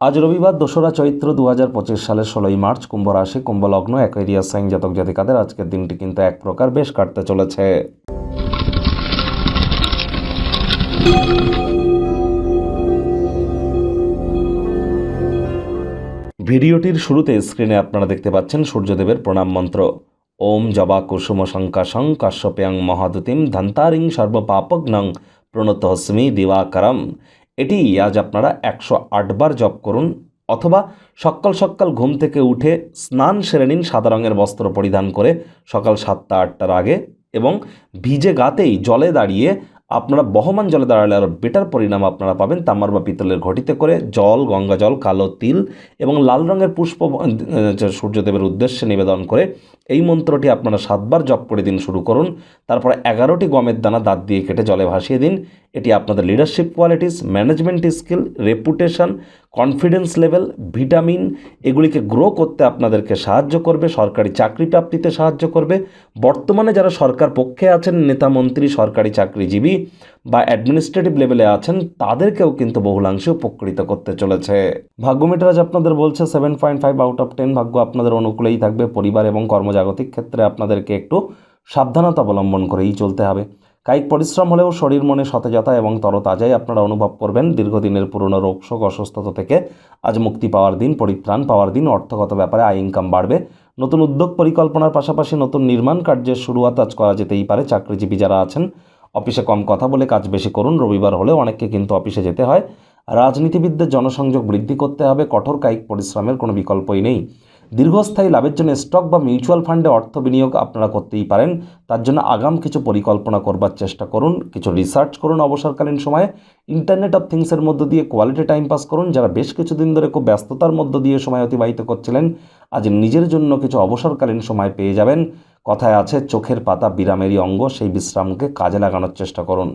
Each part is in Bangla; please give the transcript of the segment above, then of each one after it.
আজ রবিবার ২রা চৈত্র ২০২৫ সালের ১৬ই মার্চ, কুম্ভ রাশি, কুম্ভ লগ্ন, অ্যাকোয়ারিয়াস সাইন জাতক জাতিকাদের আজকের দিনটি কিন্তু এক প্রকার বেশ কাটতে চলেছে। ভিডিওটির শুরুতে স্ক্রিনে আপনারা দেখতে পাচ্ছেন সূর্যদেবের প্রণাম মন্ত্র। ওম জবা কুসুম শঙ্কাশং কাশ্যপ্যাং মহাদুতিম ধন্তারিং সর্বপাপগ্নং প্রণতহস্মি দিবাকরম। এটি আজ আপনারা ১০৮ বার জপ করুন, অথবা সকাল সকাল ঘুম থেকে উঠে স্নান সেরে নিন সাদা রঙের বস্ত্র পরিধান করে সকাল ৭টা-৮টার আগে, এবং ভিজে গাতেই জলে দাঁড়িয়ে আপনারা বহমান জলে দাঁড়ালে আরও বেটার পরিণাম আপনারা পাবেন। তামার বা পিতলের ঘটিতে করে জল, গঙ্গা জল, কালো তিল এবং লাল রঙের পুষ্প সূর্যদেবের উদ্দেশ্যে নিবেদন করে এই মন্ত্রটি আপনারা ৭ বার জপ করে দিন শুরু করুন। তারপরে ১১টি গমের দানা দাঁত দিয়ে কেটে জলে ভাসিয়ে দিন। এটি আপনাদের leadership qualities, management skill, reputation, confidence level, vitamin এগুলিকে গ্রো করতে আপনাদেরকে সাহায্য করবে, সরকারি চাকরি প্রাপ্তিতে সাহায্য করবে। বর্তমানে যারা সরকার পক্ষে আছেন, নেতা মন্ত্রী, সরকারি চাকরিজীবী বা অ্যাডমিনিস্ট্রেটিভ লেভেলে আছেন, তাদেরকেও কিন্তু বহুলাংশে উপকৃত করতে চলেছে। ভাগ্যমিটার আজ আপনাদের বলছে 7.5 আউট অফ 10। ভাগ্য আপনাদের অনুকূলেই থাকবে। পরিবার এবং কর্মজাগতিক ক্ষেত্রে আপনাদেরকে একটু সাবধানতা অবলম্বন করেই চলতে হবে। কায়িক পরিশ্রম হলেও শরীর মনে সতেজতা এবং তরতাজাই আপনারা অনুভব করবেন। দীর্ঘদিনের পুরনো রোগশোক, অসুস্থতা থেকে আজ মুক্তি পাওয়ার দিন, পরিত্রাণ পাওয়ার দিন। অর্থগত ব্যাপারে আয় ইনকাম বাড়বে। নতুন উদ্যোগ পরিকল্পনার পাশাপাশি নতুন নির্মাণ কার্যের শুরুয়াত আজ করা যেতেই পারে। চাকরিজীবী যারা আছেন, অফিসে কম কথা বলে কাজ বেশি করুন। রবিবার হলেও অনেককে কিন্তু অফিসে যেতে হয়। রাজনীতিবিদদের জনসংযোগ বৃদ্ধি করতে হবে। কঠোর কায়িক পরিশ্রমের কোনো বিকল্পই নেই। দীর্ঘস্থায়ী লাভের জন্য স্টক বা মিউচুয়াল ফান্ডে অর্থ বিনিয়োগ আপনারা করতেই পারেন। তার জন্য আগাম কিছু পরিকল্পনা করবার চেষ্টা করুন, কিছু রিসার্চ করুন। অবসরকালীন সময়ে ইন্টারনেট অফ থিংসের মধ্য দিয়ে কোয়ালিটি টাইম পাস করুন। যারা বেশ কিছুদিন ধরে খুব ব্যস্ততার মধ্য দিয়ে সময় অতিবাহিত করছিলেন, আজ নিজের জন্য কিছু অবসরকালীন সময় পেয়ে যাবেন। কথায় আছে, চোখের পাতা বিরামেরই অঙ্গ। সেই বিশ্রামকে কাজে লাগানোর চেষ্টা করুন।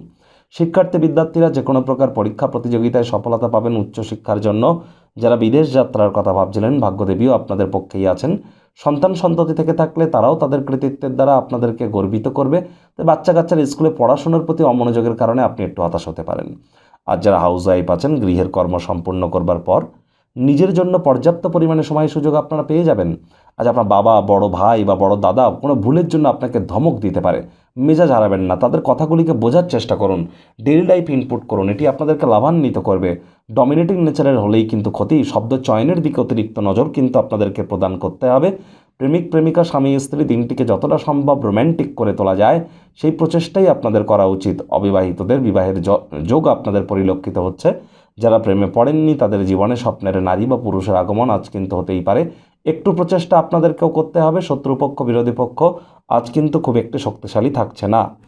শিক্ষার্থী বিদ্যার্থীরা যে কোনো প্রকার পরীক্ষা প্রতিযোগিতায় সফলতা পাবেন। উচ্চশিক্ষার জন্য যারা বিদেশ যাত্রার কথা ভাবছিলেন, ভাগ্যদেবীও আপনাদের পক্ষেই আছেন। সন্তান সন্ততি থেকে থাকলে তারাও তাদের কৃতিত্বের দ্বারা আপনাদেরকে গর্বিত করবে। তাই বাচ্চা কাচ্চার স্কুলে পড়াশোনার প্রতি অমনোযোগের কারণে আপনি একটু হতাশ হতে পারেন। আর যারা হাউস ওয়াইফ আছেন, গৃহের কর্ম সম্পূর্ণ করবার পর নিজের জন্য পর্যাপ্ত পরিমাণে সময় সুযোগ আপনারা পেয়ে যাবেন। আজ আপনার বাবা, বড় ভাই বা বড় দাদা কোনো ভুলের জন্য আপনাকে ধমক দিতে পারে। মেজাজ হারাবেন না, তাদের কথাগুলিকে বোঝার চেষ্টা করুন। ডেইলি লাইফ ইনপুট করুন, এটি আপনাদেরকে লাভান্বিত করবে। ডমিনেটিং নেচারের হলেই কিন্তু ক্ষতি। শব্দ চয়নের দিকে অতিরিক্ত নজর কিন্তু আপনাদেরকে প্রদান করতে হবে। প্রেমিক প্রেমিকা, স্বামী স্ত্রী দিনটিকে যতটা সম্ভব রোম্যান্টিক করে তোলা যায় সেই প্রচেষ্টাই আপনাদের করা উচিত। অবিবাহিতদের বিবাহের যোগ আপনাদের পরিলক্ষিত হচ্ছে। যারা প্রেমে পড়েননি, তাদের জীবনে স্বপ্নের নারী বা পুরুষের আগমন আজ কিন্তু হতেই পারে। একটু প্রচেষ্টা আপনাদেরকেও করতে হবে। শত্রুপক্ষ, বিরোধী পক্ষ আজ কিন্তু খুব একটু শক্তিশালী থাকছে না।